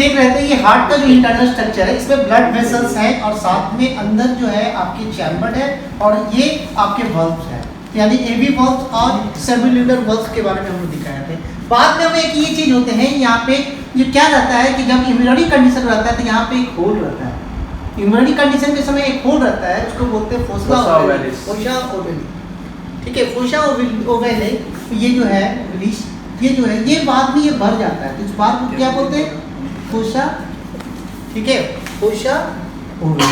देख रहे थे, ये हार्ट का जो इंटरनल स्ट्रक्चर है, इसमें ब्लड वेसल्स है और साथ में अंदर जो है आपके चैम्बर है और ये आपके वल्व्स है, यानी एवी वल्व्स और सेलुलर वल्व्स के बारे में हम लोग दिखाए थे। बाद में हमें एक ये चीज होते हैं, यहाँ पे ये क्या रहता है कि जब इम्यूनरी कंडीशन रहता है तो यहाँ पे एक होल रहता है। इम्यूनरी कंडीशन के समय एक होल रहता है, उसको बोलते हैं फोसा ओवेली। ठीक है, फोसा ओवेली ये जो है रिलीज, ये जो है ये बाद में ये भर जाता है, तो इस बात को क्या बोलते हैं? फोसा। ठीक है, फोसा ओवेली।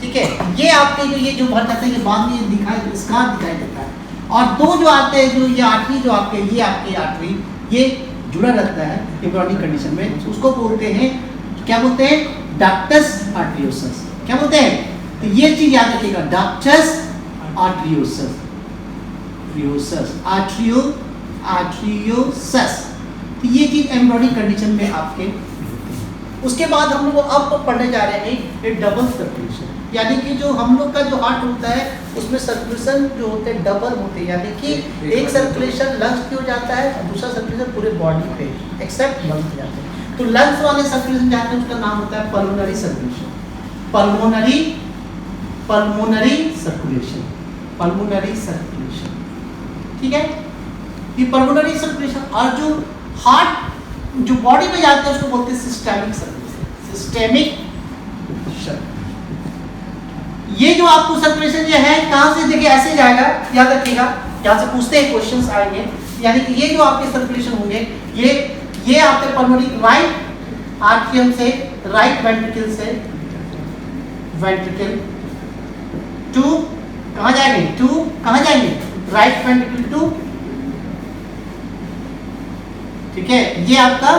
ठीक है, ये आपके जो ये जो भर जाता है ये बाद में दिखाई स्कार दिखाई देता है। और दो जो आते हैं, जो ये आर्टरी जो आपके ये आपकी आर्टरी ये जुड़ा रहता है इम्यूनरी कंडीशन में, उसको बोलते हैं, क्या बोलते हैं? Ductus arteriosus. क्या बोलते हैं? तो ये चीज याद रखिएगा, डक्टस आर्टरियोसस, आर्टरियोसस। तो ये चीज एम्ब्रॉयडरी कंडीशन में आपके। उसके बाद हम लोग अब पढ़ने जा रहे हैं एक डबल सर्कुलेशन, यानी कि जो हम लोग का जो हार्ट होता है उसमें सर्कुलेशन जो होते हैं डबल होते हैं, यानी कि एक सर्कुलेशन लंग्स पे हो जाता है और दूसरा सर्कुलेशन पूरे बॉडी पे एक्सेप्ट लंग्स पे जाते हैं। तो लंग्स वाले सर्कुलेशन जाते हैं, उसका नाम होता है पल्मोनरी सर्कुलेशन। Pulmonary circulation. ठीक है, ये पल्मोनरी सर्कुलेशन। और जो हार्ट जो बॉडी में जाते हैं उसको बोलते हैं सिस्टेमिक सर्कुलेशन। Systemic circulation. ये जो आपको सर्कुलेशन ये है कहां से, देखिए ऐसे जाएगा, याद रखिएगा, यहां से पूछते हैं क्वेश्चंस आएंगे, यानी कि ये जो आपके सर्कुलेशन होंगे ये आपके पल्मोनरी राइट आर्ट्रियम से, राइट वेंट्रिकल से, वेंट्रिकल टू कहां जाएंगे? टू कहां जाएंगे? Right ventricle to. ठीक है, ये आपका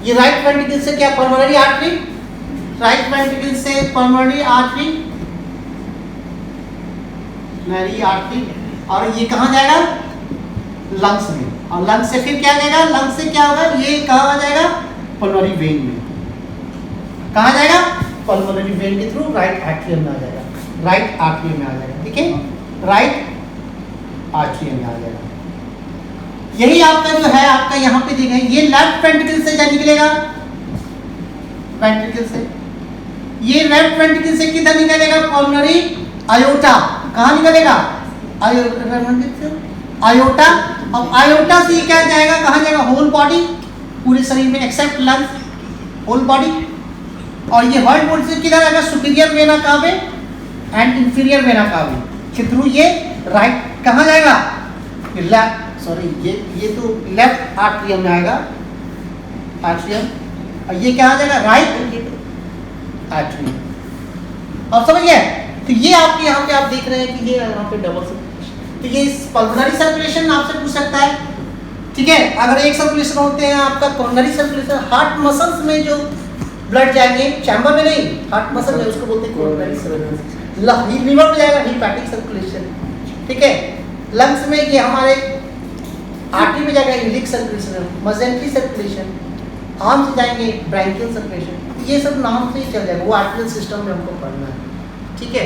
ये राइट वेंट्रिकल से क्या पल्मोनरी आर्टरी, राइट वेंट्रिकल से पल्मोनरी आर्टरी, नरी आर्टरी, और ये कहां जाएगा? लंग्स में, और लंग्स से फिर क्या जाएगा? लंग्स से क्या होगा? ये कहां आ जाएगा? पल्मोनरी वेन में। कहां जाएगा? पल्मोनरी वेन के थ्रू राइट आर्टरियम में आ जाएगा, राइट आर्टरियम में आ जाएगा। ठीक है, राइट आर्टरियम में आ जाएगा। यही आपका जो है आपका यहाँ पे देखा ये लेफ्ट वेंट्रिकल से क्या निकलेगा? वेंट्रिकल से। ये लेफ्ट वेंट्रिकल से किधर निकलेगा? Pulmonary iota. कहाँ निकलेगा? आयोटा। अब आयोटा से क्या जाएगा? कहाँ जाएगा? होल बॉडी, पूरे शरीर में एक्सेप्ट लंग्स, होल बॉडी। और ये होल बॉडी से किधर आएगा? सुपीरियर वेना कावे एंड इंफीरियर वेना कावे के थ्रू ये राइट कहाँ जाएगा? लेफ्ट, सॉरी ये तो लेफ्ट आर्टरियम में आएगा, आर्टरियम। और ये क्या आ जाएगा? Right atrium. अब समझ गए? तो ये आपके यहाँ पे आप देख रहे हैं कि ये यहाँ पे डबल सर्कुलेशन। तो ये पल्मोनरी सर्कुलेशन आपसे पूछ सकता है। ठीक है, अगर एक सर्कुलेशन होते हैं आपका कोरोनरी सर्कुलेशन, हार्ट मसल्स में जो ब्लड जाएंगे, चैम्बर में नहीं, हार्ट मसल में, उसको बोलते हैं कोरोनरी सर्कुलेशन। लीवर में जाएगा हिपैटिक सर्कुलेशन। ठीक है, लंग्स में ये हमारे आर्टरी में जाएगा इलिक सर्कुलेशन, मजेंट्री सर्कुलेशन, आर्म से जाएंगे ब्रैंकियल सर्कुलेशन। ये सब नाम से ही चल जाएगा, वो आर्टरियल सिस्टम में हमको पढ़ना है। ठीक है,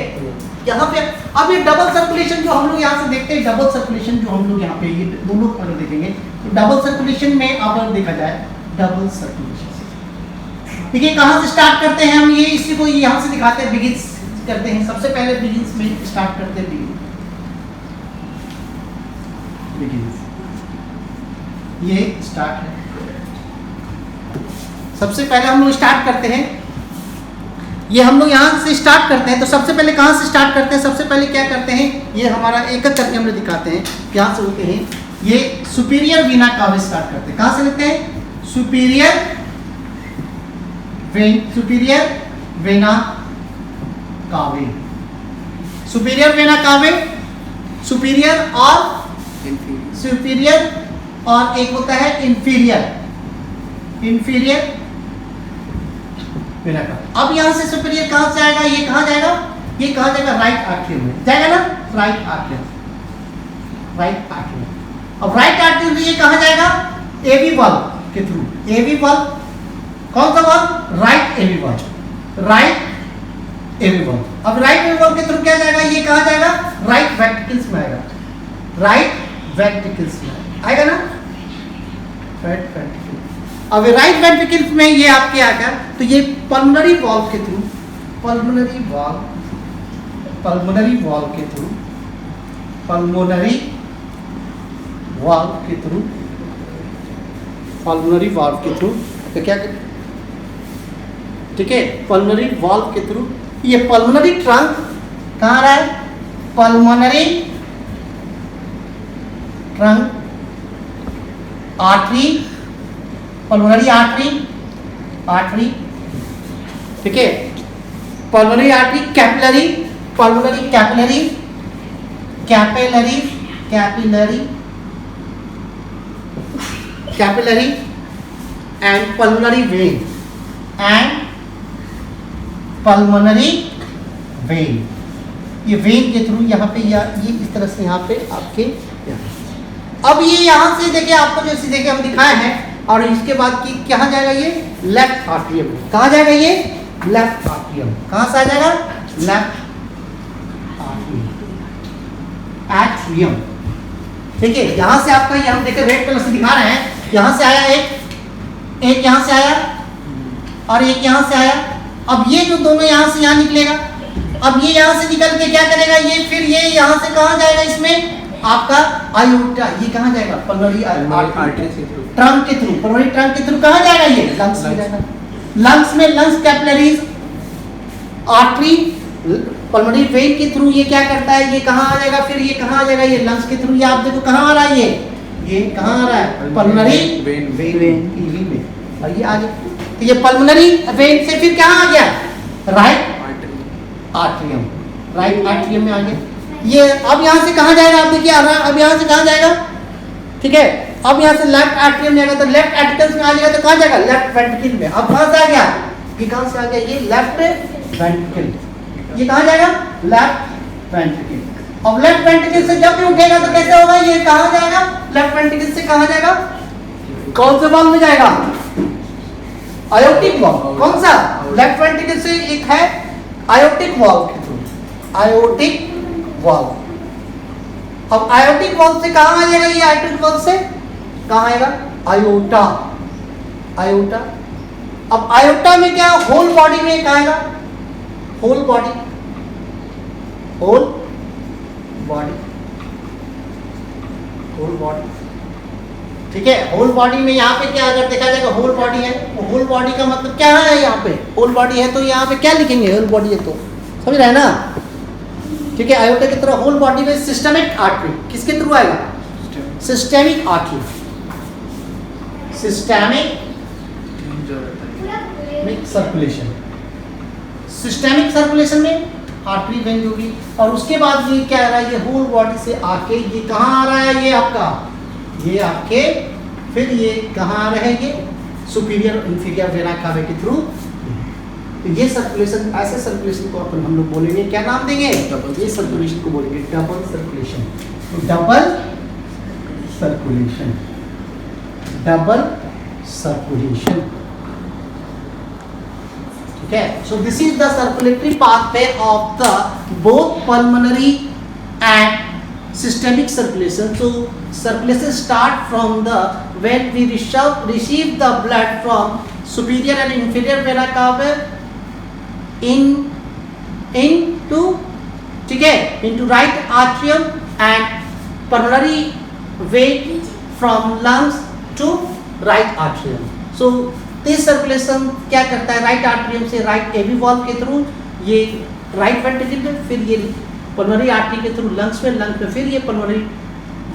यहाँ पे अब ये डबल सर्कुलेशन जो हम लोग यहाँ से देखते हैं, डबल सर्कुलेशन जो हम लोग यहाँ पे ये दोनों अगर देखेंगे तो डबल सर्कुलेशन में अगर देखा जाए डबल सर्कुलेशन, देखिए कहाँ से स्टार्ट करते हैं हम, ये इसी को यहाँ से दिखाते हैं, बिगिंस करते हैं। सबसे पहले बिगिंस में स्टार्ट करते हैं, बिगिंस ये स्टार्ट है। सबसे पहले हम लोग स्टार्ट करते हैं, ये हम लोग यहाँ से स्टार्ट करते हैं। तो सबसे पहले कहाँ से स्टार्ट करते हैं? सबसे पहले क्या करते हैं, ये हमारा एक एक करके हम लोग दिखाते हैं यहाँ से होते हैं। ये सुपीरियर वीना कावे स्टार्ट करते हैं। कहाँ से लेते हैं? सुपीरियर वेना कावे, सुपीरियर वेना कावे, सुपीरियर और एक होता है इंफीरियर वेना कावे। अब यहाँ से सुपीरियर कहाँ से आएगा? ये कहाँ जाएगा? ये कहाँ जाएगा? राइट आर्टरियम में जाएगा ना, राइट आर्टरियम। अब राइट आर्टरियम ये कहाँ जाएगा? एवी वाल्व के थ्रू। एवी वाल्व कौन सा वाल्व? राइट एवी वाल्व, राइट एवी वाल्व। अब राइट एवी वाल्व के थ्रू क्या जाएगा? ये कहाँ जाएगा? राइट वेंट्रिकल्स में आएगा, राइट वेंट्रिकल्स में आएगा ना, राइट वेंट्रिकल। अब राइट वेंट्रिकल में ये आपके आकर तो ये पल्मोनरी वॉल्व के थ्रू पल्मोनरी वॉल्व के थ्रू पल्मोनरी वाल्व के थ्रू तो क्या ठीक है, पल्मोनरी वाल्व के थ्रू ये पल्मोनरी ट्रंक कहाँ रहा है, pulmonary trunk artery, pulmonary artery ठीक है, pulmonary artery capillary, pulmonary capillary and pulmonary vein ये वेन के थ्रू यहाँ पे ये इस तरह से यहाँ पे आपके अब ये यहाँ से देखिए आपको जैसे देखिए हम दिखाए हैं और इसके बाद की कहाँ जाएगा ये लेफ्ट आर्टरियम, कहाँ जाएगा ये लेफ्ट आर्टरियम, कहाँ से आ जाएगा लेफ्ट आर्टरियम ठीक है। यहाँ से आपका ये हम देखिए रेड कलर से दिखा रहे हैं, यहाँ से आया एक यहाँ से आया और एक यहाँ से आया। अब ये जो दोनों यहाँ से यहाँ निकलेगा, अब ये यहाँ से निकल के क्या करेगा, ये फिर ये यहाँ से कहाँ जाएगा, इसमें आपका आयोटा, ये कहाँ जाएगा पल्मोनरी ट्रंक के थ्रू, पल्मोनरी ट्रंक के थ्रू कहाँ जाएगा, ये लंग्स में जाएगा। लंग्स में lungs capillaries artery pulmonary vein के थ्रू ये क्या करता है, ये कहाँ आ जाएगा, फिर ये कहाँ आ जाएगा, ये लंग्स के थ्रू, ये आप देखो कहाँ आ रहा है, ये कहाँ आ रहा है पल्मोनरी वेन में और ये आगे तो ये पल्मोनरी वेन से फिर कहाँ आ गया राइट आर्टरियम में आ गया। ये अब यहाँ से कहाँ जाएगा, आप देखिए अब यहाँ से कहाँ जाएगा ठीक है, अब यहाँ से लेफ्ट आर्टरियम जाएगा तो लेफ्ट आर्टिकल्स में आ जाएगा तो कहाँ जाएगा लेफ्ट वेंट्रिकल में। अब कहाँ से आ गया, ये कहाँ से आ गया, ये लेफ्ट वेंट्रिकल, ये कहाँ जाएगा लेफ्ट वेंट्रिकल। अब लेफ्ट वेंट्रिकल से जब भी उठेगा तो कैसे होगा, ये कहाँ जाएगा लेफ्ट वेंट्रिकल से कहाँ जाएगा, कौन से वाल्व में जाएगा, आयोटिक वाल्व, कौन सा लेफ्ट वेंट्रिकल से एक है आयोटिक वाल्व के थ्रू, आयोटिक वाल्व। अब आयोटिक वाल्व से कहाँ आ जाएगा, ये आयोटिक वाल्व से कहाँ आएगा आयोटा। अब आयोटा में क्या होल बॉडी में कहाँ आएगा, होल बॉडी ठीक है। होल बॉडी में यहाँ पे क्या अगर देखा जाएगा होल बॉडी है, तो होल बॉडी का मतलब क्या है, यहाँ पे होल बॉडी है तो यहाँ पे क्या लिखेंगे, होल बॉडी है तो समझ रहे हैं ना ठीक है। आयोटा की तरह होल बॉडी में सिस्टमिक आर्टरी किसके थ्रू आएगा, systemic artery, systemic circulation, systemic circulation में आर्टरी वेन होगी। और उसके बाद ये क्या आ रहा है, ये होल बॉडी से आके ये कहाँ आ रहा है, ये आपका ये आपके फिर ये कहाँ आ रहे हैं, ये सुपीरियर इंफीरियर वेना कावा के थ्रू। तो ये सर्कुलेशन, ऐसे सर्कुलेशन को अपन हम लोग बोलेंगे, क्या नाम देंगे, ये सर्कुलेशन को बोलेंगे डबल सर्कुलेशन। तो डबल सर्कुलेशन ठीक है। So this is the circulatory pathway of the both pulmonary and systemic circulation. So circulation start from the when we receive the blood from superior and inferior vena cava into ठीक है into right atrium and pulmonary vein from lungs to right atrium. So this circulation क्या करता है, right atrium से right एवी valve के through ये right ventricle में, फिर ये पल्मोनरी आर्टरी के थ्रू लंग्स में फिर ये पल्मोनरी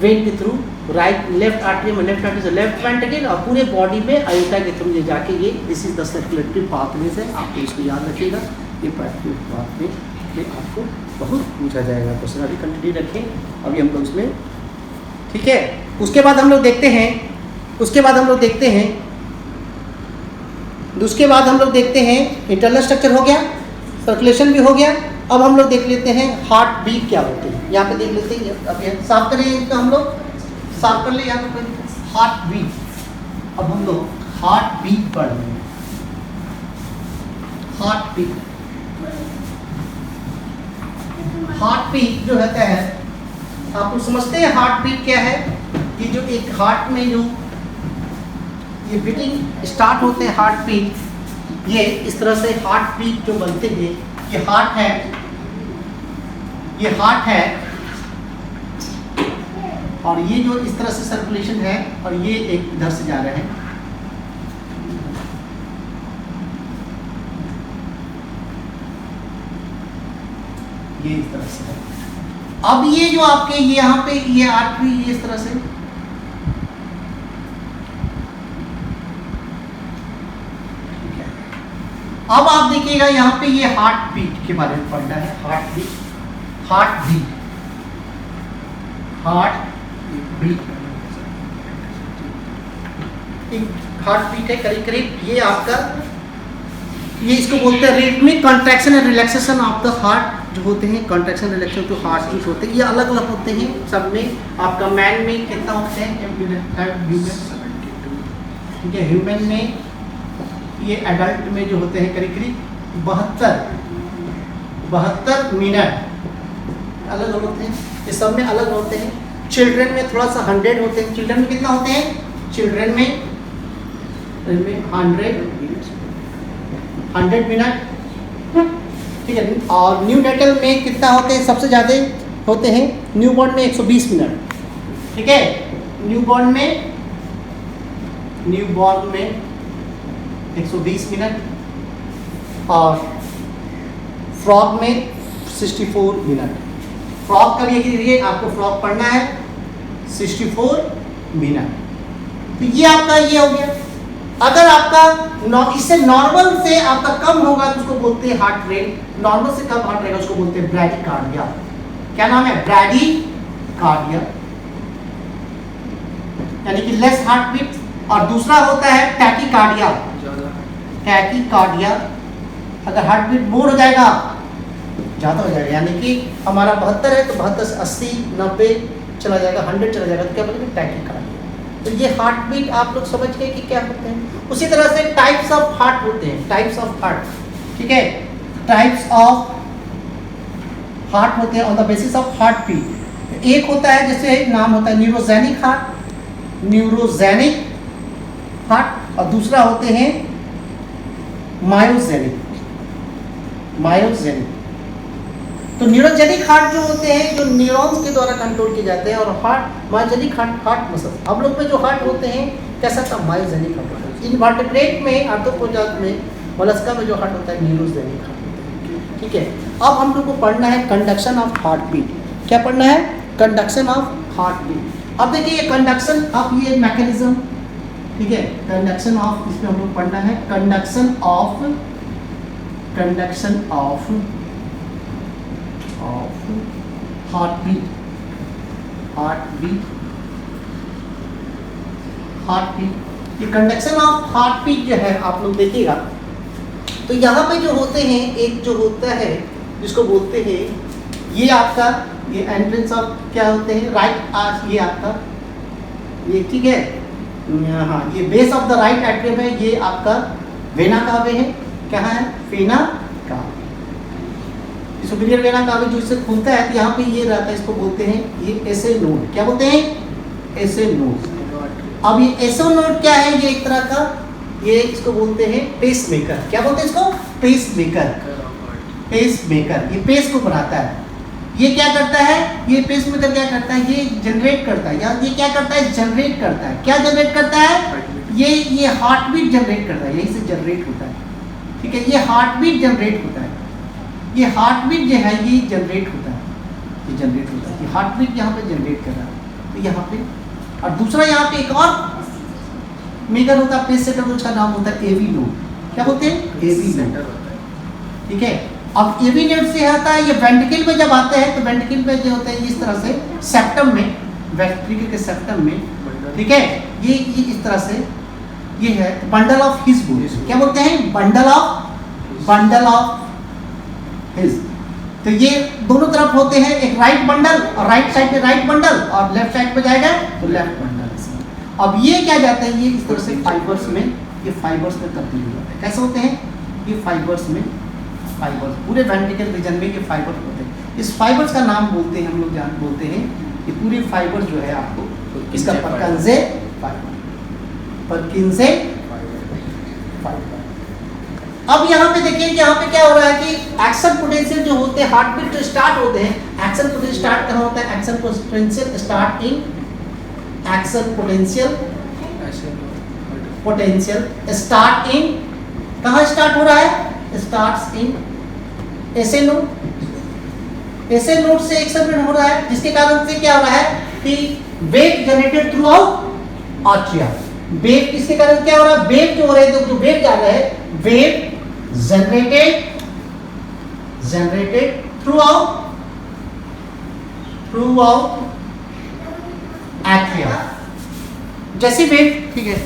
वेन के थ्रू राइट लेफ्ट आर्टरी में, लेफ्ट आर्टरी से लेफ्ट वेंट्रिकल और पूरे बॉडी में आयोटा के थ्रू ये जाके ये this is the circulatory pathway है। आपको इसको याद रखिएगा, ये पाथवे में आपको बहुत पूछा जाएगा क्वेश्चन, अभी कंटिन्यू रखें अभी हम लोग उसमें ठीक है। उसके बाद हम लोग देखते हैं इंटरनल स्ट्रक्चर हो गया, सर्कुलेशन भी हो गया। अब हम लोग देख लेते हैं हार्ट बीट क्या होती है, यहाँ पे देख लेते हैं। अब ये साफ करें तो हम लोग साफ कर ले यहाँ पे हार्ट बीट। अब हम लोग हार्ट बीट पढ़ रहे हैं, हार्ट बीट जो रहता है, आप लोग समझते हैं हार्ट बीट क्या है, कि जो एक हार्ट में जो ये बीटिंग स्टार्ट होते हैं हार्ट बीट, ये इस तरह से हार्ट बीट जो बनते हैं, ये हार्ट है, ये हार्ट है, और ये जो इस तरह से सर्कुलेशन है, और ये एक इधर से जा रहे हैं, ये इस तरह से है। अब ये जो आपके ये यहाँ पे ये आर्टरी ये इस तरह से, अब आप देखिएगा यहाँ पे ये हार्ट बीट के बारे में पढ़ना है। Heart beat, heart beat, heart beat, heart beat है करीब करीब ये आपका, ये इसको बोलते हैं rhythmic contraction and relaxation of the heart, जो होते हैं कॉन्ट्रैक्शन रिलैक्सेशन जो हार्ट बीट होते हैं, ये अलग अलग होते हैं सब में। आपका मैन में कितना होते हैं, ठीक है, ह्यूमन में, ये एडल्ट में जो होते हैं करीब करीब 72 मिनट अलग अलग होते हैं, ये सब में अलग होते हैं। चिल्ड्रन में थोड़ा सा 100 होते हैं। चिल्ड्रन में कितना होते हैं, चिल्ड्रन में 100 मिनट, ठीक है। और न्यू नेटल में कितना होते हैं, सबसे ज़्यादा होते हैं न्यूबॉर्न में 120 मिनट, ठीक है। न्यूबॉर्न में 120 मिनट, और फ्रॉग में 64 मिनट। फ्रॉग का भी आपको फ्रॉग पढ़ना है 64 मिनट। तो ये आपका ये हो गया। अगर आपका इससे नॉर्मल से आपका कम होगा तो उसको बोलते हैं हार्ट रेट, नॉर्मल से कम हार्ट रहेगा उसको बोलते हैं ब्रैडीकार्डिया। क्या नाम है, ब्रैडीकार्डिया, यानी कि लेस हार्ट बीट। और दूसरा होता है टैकीकार्डिया, टैकीकार्डिया, अगर हार्ट बीट मोर हो जाएगा, ज़्यादा हो जाएगा, यानी कि हमारा 72 है तो 72 से 80 90 चला जाएगा, 100 चला जाएगा, तो क्या बोलेंगे, टैकीकार्डिया। तो ये हार्ट बीट आप लोग समझ गए कि क्या होते हैं। उसी तरह से टाइप्स ऑफ हार्ट होते हैं, टाइप्स ऑफ हार्ट, ठीक है, टाइप्स ऑफ हार्ट होते हैं on the basis of heart beat. एक होता है जैसे नाम होता है न्यूरोजेनिक हार्ट, न्यूरोजेनिक हार्ट, और दूसरा होते हैं मायोजेनिक, मायोजेनिक। तो न्यूरोजेनिक हार्ट जो होते हैं जो न्यूरॉन्स के द्वारा कंट्रोल किए जाते हैं, और हार्ट मायोजेनिक हार्ट मसल हम लोग में जो हार्ट होते हैं कैसा था, मायोजेनिक हार्ट होता है। इनवर्टेब्रेट में, आर्थ्रोपोडा में, मोलस्का में जो हार्ट होता है न्यूरोजेनिक हार्ट होता है, ठीक है। अब हम लोग को पढ़ना है कंडक्शन ऑफ हार्ट बीट। क्या पढ़ना है, कंडक्शन ऑफ हार्ट बीट। अब देखिए ये कंडक्शन ऑफ ये मैकेनिज्म, ठीक है, कंडक्शन ऑफ, इसमें हम लोग पढ़ना है conduction of heart beat, heart beat, heart beat. ये कंडक्शन ऑफ हार्ट बीट जो है आप लोग देखिएगा, तो यहाँ पे जो होते हैं, एक जो होता है जिसको बोलते हैं, ये आपका ये एंट्रेंस ऑफ क्या होते हैं, राइट आर्च, ये आपका ये, ठीक है, हाँ, ये base of the right atrium है, ये आपका वेना कावे है, क्या है, वेना कावे, सुपीरियर वेना कावे जो इससे खुलता है, तो यहाँ पे ये रहता है, इसको बोलते हैं ये एसे नोड। क्या बोलते हैं, एसे नोड। अब ये एसे नोड क्या है, ये एक तरह का, ये इसको बोलते हैं पेस मेकर। क्या बोलते हैं इसको, पेस मेकर, पेस मेकर। ये पेस को बनाता है। ये क्या करता है, ये पेस मेकर क्या करता है, ये जनरेट करता है, या ये क्या करता है, जनरेट करता है। क्या जनरेट करता है, ये हार्ट बीट जनरेट करता है, यहीं से जनरेट होता है, ठीक है। ये हार्ट बीट जनरेट होता है, ये हार्ट बीट जो है ये जनरेट होता है, ये जनरेट होता है, ये हार्ट बीट यहाँ पे जनरेट कर रहा है, तो यहाँ पे। और दूसरा यहाँ पे एक और मेकर होता है, पेस सेटर, उसका नाम होता है एवी नोड। क्या बोलते हैं, एवी नोड, ठीक है। अब एवी नोड से आता है, ये वेंट्रिकल में जब आते हैं तो वेंट्रिकल में जो होते हैं इस तरह से सेप्टम में, वेंट्रिकल के सेप्टम में, ठीक है, ये इस तरह से ये है बंडल ऑफ हिज। क्या बोलते हैं, बंडल ऑफ हिज। तो ये दोनों तरफ होते हैं, एक राइट बंडल, और राइट साइड पे राइट बंडल, और लेफ्ट साइड पे जाएगा तो लेफ्ट बंडल। अब ये क्या जाता है, ये इस तरह से फाइबर्स में, ये फाइबर्स में तब्दील हो जाते हैं। कैसे होते हैं, ये फाइबर्स में, फाइबर्स पूरे वेंट्रिकल रीजन में ये फाइबर्स होते हैं। इस फाइबर्स का नाम बोलते हैं हम लोग बोलते हैं, ये पूरे फाइबर्स जो है आपको इसका कंजे फाइबर, परकिंसे फाइबर। अब यहाँ पे देखिए कि यहाँ पे क्या हो रहा है कि एक्शन पोटेंशियल जो होते हैं, हार्ट बीट जो स्टार्ट होते हैं, एक्शन पोटेंशियल स्टार्ट कहाँ होता है? Action potential start in action potential start in, कहाँ स्टार्ट हो रहा है? Starts in SA node. SA node से एक्सेलरेट हो रहा है, जिसके कारण से क्या हो रहा है कि wave generated throughout arteria. Wave किसके कारण क्या हो रहा है? वेव जो हो रहे हैं, जो वेव जा रहे हैं, वेव जनरेटेड थ्रू आउट आर्टिया। जैसे वेव, ठीक है,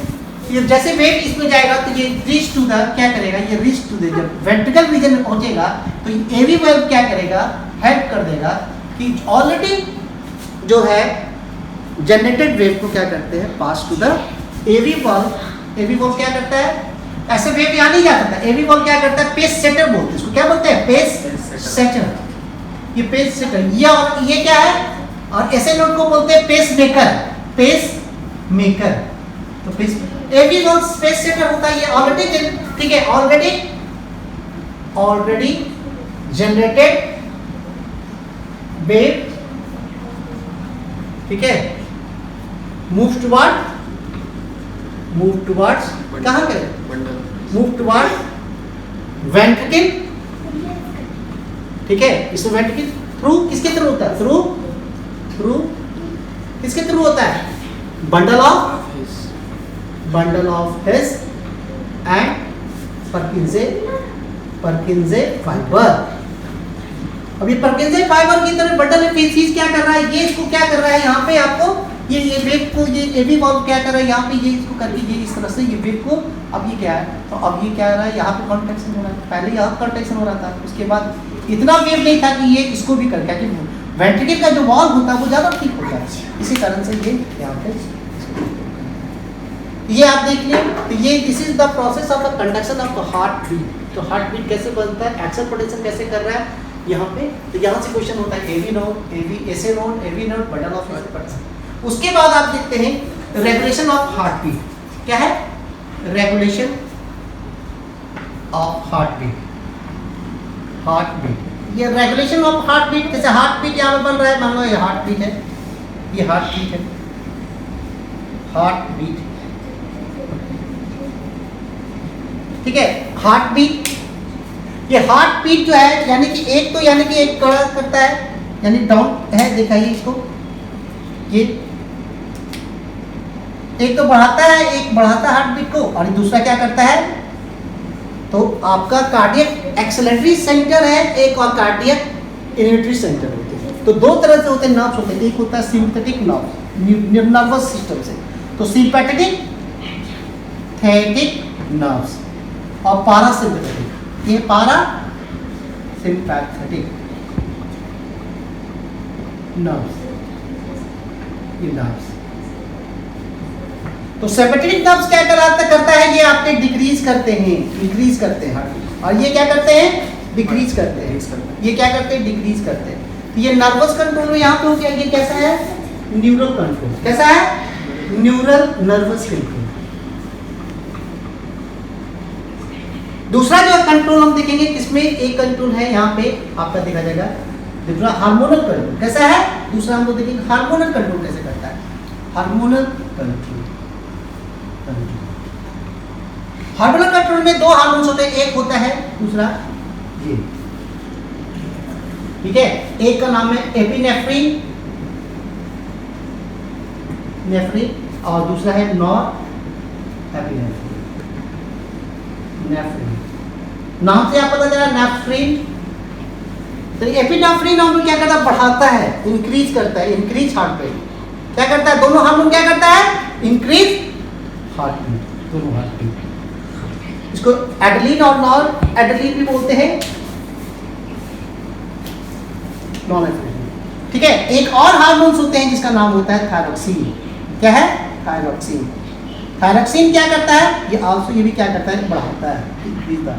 ये जैसे वेव इसमें जाएगा तो ये रीच टू द, क्या करेगा? ये रीच टू द, जब वेंट्रिकल रीजन में पहुंचेगा तो ये एवी वेव क्या करेगा? हेल्प कर देगा कि ऑलरेडी जो है जनरेटेड वेव को क्या करते हैं? Pass to the AV valve. AV valve क्या करता है? ऐसे वेव यहाँ नहीं जा सकता। एवी वॉल्व क्या करता है? पेस सेटर बोलते हैं इसको। क्या बोलते हैं? Pace setter. ये पेस सेटर, ये क्या है? और ऐसे नोड को बोलते हैं पेस मेकर। तो pace AV valve pace setter होता है। ये ऑलरेडी, ठीक है, ऑलरेडी जनरेटेड वेव, ठीक है, मूव टुवर्ड्स कहां करें? मूव टुवर्ड्स वेंट्रिकल, ठीक है। इसमें वेंट्रिकल थ्रू किसके थ्रू होता है? थ्रू किसके थ्रू होता है? Bundle of his and Purkinje fibre. अब ये परकिंसे फाइबर की तरह बंडल ऑफ हिस क्या कर रहा है? ये इसको क्या कर रहा है? यहाँ पे आपको ये वेव को, ये एवी वॉल्व क्या कर रहा है? यहाँ पे ये इसको करके ये इस तरह से ये वेव को, अब ये क्या है? तो अब ये क्या हो रहा है? यहाँ पे कॉन्ट्रैक्शन हो रहा है। पहले यहाँ कॉन्ट्रैक्शन हो रहा था, उसके बाद इतना वेव नहीं था कि ये इसको भी कर, क्या कि वेंट्रिकल का जो वॉल्व होता है वो ज़्यादा ठीक होता है, इसी कारण से ये यहाँ पे ये आप देख लें। तो ये this is the process of the conduction of the heart beat. तो हार्ट बीट कैसे बनता है? एक्शन पोटेंशियल कैसे कर रहा है यहाँ पे? तो यहाँ से क्वेश्चन होता है AV node, AV SA node, AV node, bundle of potential. उसके बाद आप देखते हैं रेगुलेशन ऑफ हार्ट बीट। क्या है? Regulation of heart beat. ये रेगुलेशन ऑफ हार्ट बीट, जैसे हार्ट बीट यहाँ पे बन रहा है, मान लो ये हार्ट बीट है, ये हार्ट बीट है, हार्ट बीट, ठीक है, हार्ट बीट। ये हार्ट बीट जो है यानी कि एक तो यानी कि एक कड़ा करता है, यानी डाउन है, दिखाइए इसको, ये एक तो बढ़ाता है, एक बढ़ाता है हार्ट बीट को, और दूसरा क्या करता है? तो आपका कार्डियक एक्सेलरेटरी सेंटर है, एक और कार्डियक इनहिबिटरी सेंटर होते हैं। तो दो तरह से होते हैं, नर्व्स होते हैं। एक होता है सिंपैथेटिक नर्व, नर्वस सिस्टम से, तो सिंपैथेटिक नर्व्स, और पारासिम्पैथेटिक, ये पारासिम्पैथेटिक नर्व्स, ये नर्व्स। तो सिंपैथेटिक नर्व्स क्या करता है? ये आपके इंक्रीज करते हैं हार्ट, और ये क्या करते हैं? डिक्रीज करते हैं। ये क्या करते हैं? डिक्रीज करते हैं। तो ये नर्वस कंट्रोल में यहाँ पे हो गया। ये कैसा है? Neural control. कैसा है? Neural nervous control. दूसरा जो कंट्रोल हम देखेंगे किसमें, एक कंट्रोल है यहाँ पे आपका देखा जाएगा, दूसरा हार्मोनल कंट्रोल। कैसा है? दूसरा हम लोग देखेंगे हार्मोनल कंट्रोल कैसे करता है। हार्मोनल कंट्रोल में दो हार्मोन्स होते हैं, एक होता है, दूसरा ये, ठीक है। एक का नाम है एपिनेफ्रिन, और दूसरा है नॉरएपिनेफ्रिन। नाम से आप पता चला नेफ्रिन। तो एपिनेफ्रिन हम क्या करता है? बढ़ाता है, इंक्रीज करता है, इंक्रीज हार्ट बीट। क्या करता है? दोनों हार्मोन क्या करता है? इंक्रीज हार्ट बीट, दोनों हार्ट बीट। इसको एड्रेनलिन और नॉर एड्रेनलिन भी बोलते हैं, नॉरएपिनेफ्रिन, ठीक है। एक और हार्मोन्स होते हैं जिसका नाम होता है थायरोक्सिन। क्या है? थायरोक्सिन। थायरोक्सिन क्या करता है? ये आल्सो, ये भी क्या करता है? बढ़ाता है, इंक्रीज द।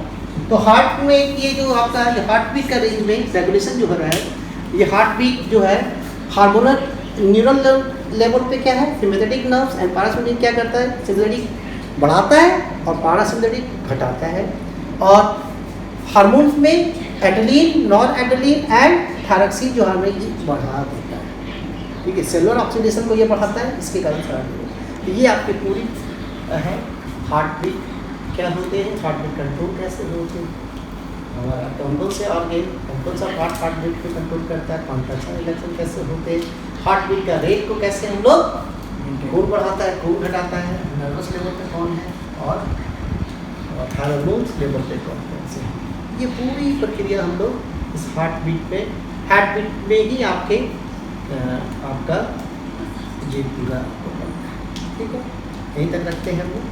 तो हार्ट में ये जो आपका हार्ट बीट का रेंज में रेगुलेशन जो हो रहा है, ये हार्ट बीट जो है हार्मोनल न्यूरल लेवल पे क्या है? सिंपैथेटिक नर्व्स एंड पैरासिम्पैथेटिक क्या करता है? सिंपैथेटिक बढ़ाता है और पैरासिम्पथेटिक घटाता है। और हार्मोन्स में adrenaline, nor adrenaline and thyroxine जो हार्मोन की बढ़ा देता है, ठीक है। सेलुलर ऑक्सीडेशन को ये बढ़ाता है, इसके कारण खराब। ये आपकी पूरी है। हार्ट बीट क्या होते हैं, हार्ट बीट कंट्रोल कैसे होते हैं, हमारा कौन से ऑर्गन कौन सा पार्ट हार्ट बीट को कंट्रोल करता है, कॉन्ट्रैक्शन रिलैक्सेशन कैसे होते हैं, हार्ट बीट का रेट को कैसे हम लोग, खून बढ़ाता है, खून घटाता है, नर्वस लेवल पे कौन है, और हार्मोन्स लेवल पे कौन से हैं। ये पूरी प्रक्रिया हम लोग इस हार्ट बीट में ही आपके आपका ये पूरा, ठीक है। यहीं तक रखते हैं हम लोग।